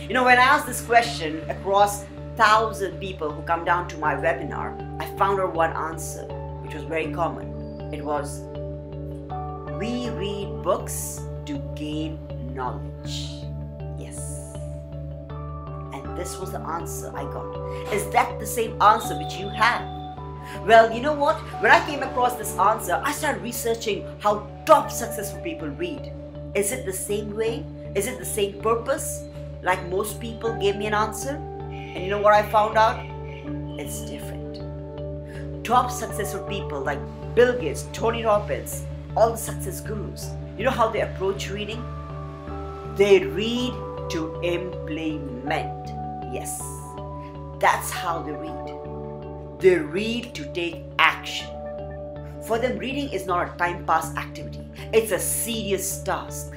When I asked this question across 1,000 people who come down to my webinar, I found out one answer, which was very common. It was, we read books to gain knowledge. Yes. And this was the answer I got. Is that the same answer which you have? Well, you know what? When I came across this answer, I started researching how top successful people read. Is it the same way? Is it the same purpose? Like most people gave me an answer? And you know what I found out? It's different. Top successful people like Bill Gates, Tony Robbins, all the success gurus, you know how they approach reading? They read to implement. Yes, that's how they read. They read to take action. For them, reading is not a time pass activity. It's a serious task.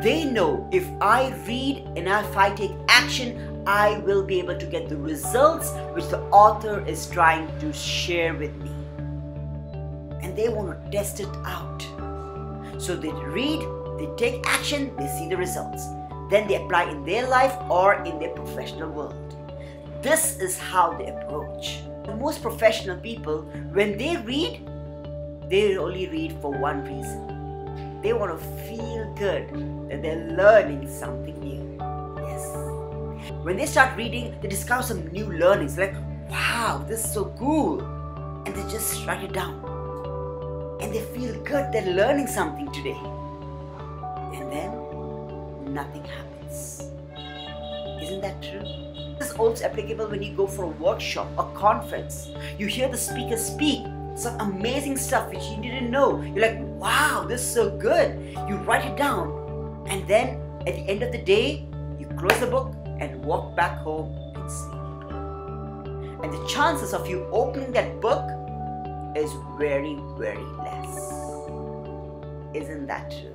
They know if I read and if I take action, I will be able to get the results which the author is trying to share with me. And they want to test it out. So they read, they take action, they see the results. Then they apply in their life or in their professional world. This is how they approach. Most professional people, when they read, they only read for one reason. They want to feel good that they're learning something new. Yes. When they start reading, they discover some new learnings. Like, wow, this is so cool. And they just write it down. And they feel good, they're learning something today. And then, nothing happens. Isn't that true? This is also applicable when you go for a workshop or conference. You hear the speaker speak some amazing stuff which you didn't know. You're like, wow, this is so good. You write it down. And then, at the end of the day, you close the book and walk back home and sleep. And the chances of you opening that book is very, very less. Isn't that true?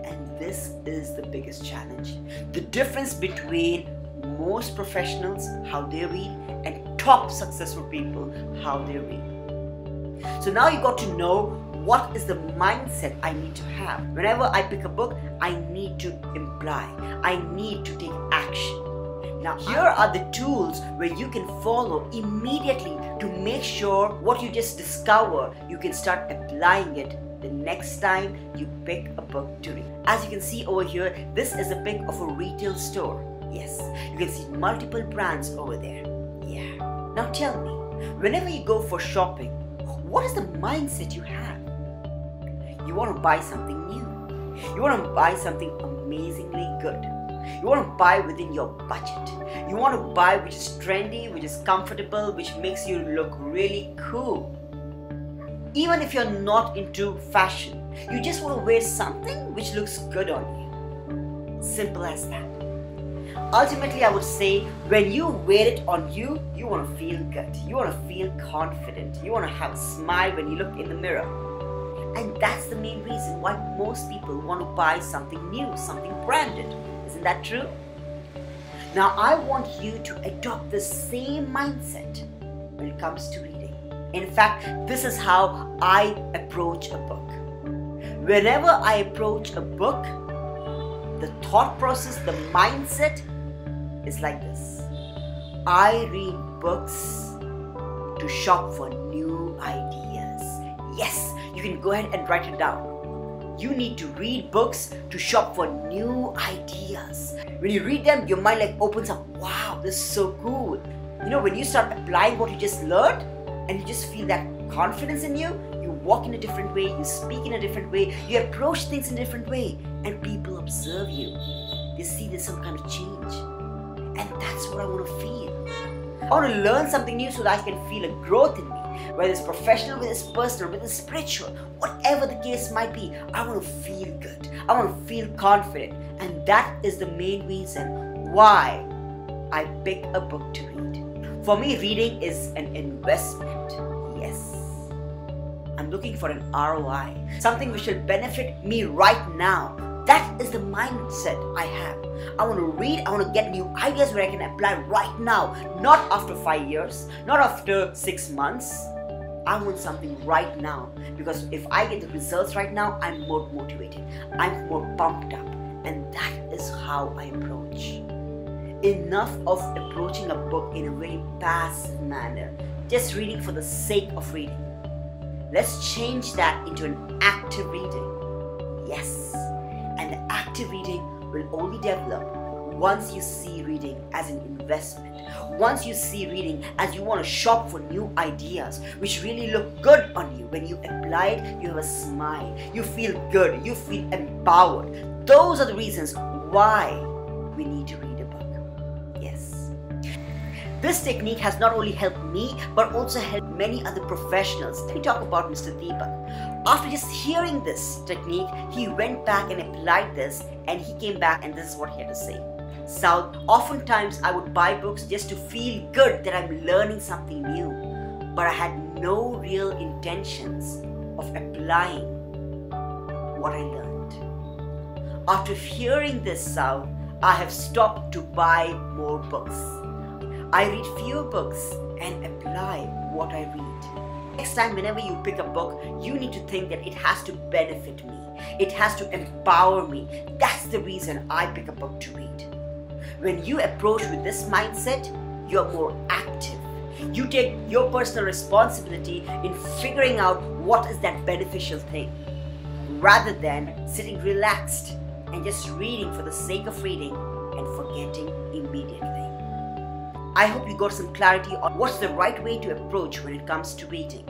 And this is the biggest challenge. The difference between most professionals, how they read, and top successful people, how they read. So now you got to know what is the mindset I need to have. Whenever I pick a book, I need to imply. I need to take action. Now here are the tools where you can follow immediately to make sure what you just discover, you can start applying it the next time you pick a book to read. As you can see over here, this is a pic of a retail store. Yes, you can see multiple brands over there. Yeah. Now tell me, whenever you go for shopping, what is the mindset you have? You want to buy something new. You want to buy something amazingly good. You want to buy within your budget. You want to buy which is trendy, which is comfortable, which makes you look really cool. Even if you're not into fashion, you just want to wear something which looks good on you. Simple as that. Ultimately, I would say when you wear it on you, you want to feel good. You want to feel confident. You want to have a smile when you look in the mirror. And that's the main reason why most people want to buy something new, something branded. Isn't that true? Now I want you to adopt the same mindset when it comes to reading. In fact, this is how I approach a book. Whenever I approach a book, the thought process, the mindset is like this. I read books to shop for new ideas. Yes, you can go ahead and write it down. You need to read books to shop for new ideas. When you read them, your mind like opens up. Wow, this is so cool. When you start applying what you just learned and you just feel that confidence in you, you walk in a different way, you speak in a different way, you approach things in a different way, and people observe you. They see there's some kind of change. And that's what I want to feel. I want to learn something new so that I can feel a growth in me. Whether it's professional, whether it's personal, whether it's spiritual, whatever the case might be, I want to feel good. I want to feel confident. And that is the main reason why I pick a book to read. For me, reading is an investment. Yes. I'm looking for an ROI. Something which will benefit me right now. That is the mindset I have. I want to read, I want to get new ideas where I can apply right now. Not after 5 years, not after 6 months. I want something right now, because if I get the results right now, I'm more motivated. I'm more pumped up. And that is how I approach. enough of approaching a book in a very passive manner, just reading for the sake of reading. Let's change that into an active reading. Yes, and the active reading will only develop once you see reading as an investment. Once you see reading as you want to shop for new ideas which really look good on you. When you apply it, you have a smile, you feel good, you feel empowered. Those are the reasons why we need to read a book. Yes. This technique has not only helped me but also helped many other professionals. Let me talk about Mr. Deepak. After just hearing this technique, he went back and applied this, and he came back and this is what he had to say. South, oftentimes I would buy books just to feel good that I'm learning something new, but I had no real intentions of applying what I learned. After hearing this, South, I have stopped to buy more books. I read fewer books and apply what I read. Next time, whenever you pick a book, you need to think that it has to benefit me. It has to empower me. That's the reason I pick a book to read. When you approach with this mindset, you're more active. You take your personal responsibility in figuring out what is that beneficial thing, rather than sitting relaxed and just reading for the sake of reading and forgetting immediately. I hope you got some clarity on what's the right way to approach when it comes to reading.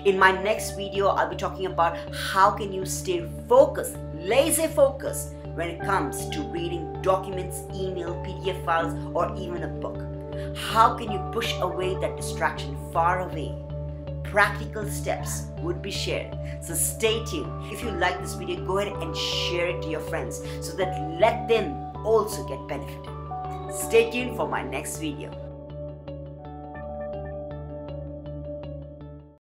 In my next video, I'll be talking about how can you stay focused, laser focused, when it comes to reading documents, email, PDF files, or even a book. How can you push away that distraction far away? Practical steps would be shared. So stay tuned. If you like this video, go ahead and share it to your friends so that let them also get benefited. Stay tuned for my next video.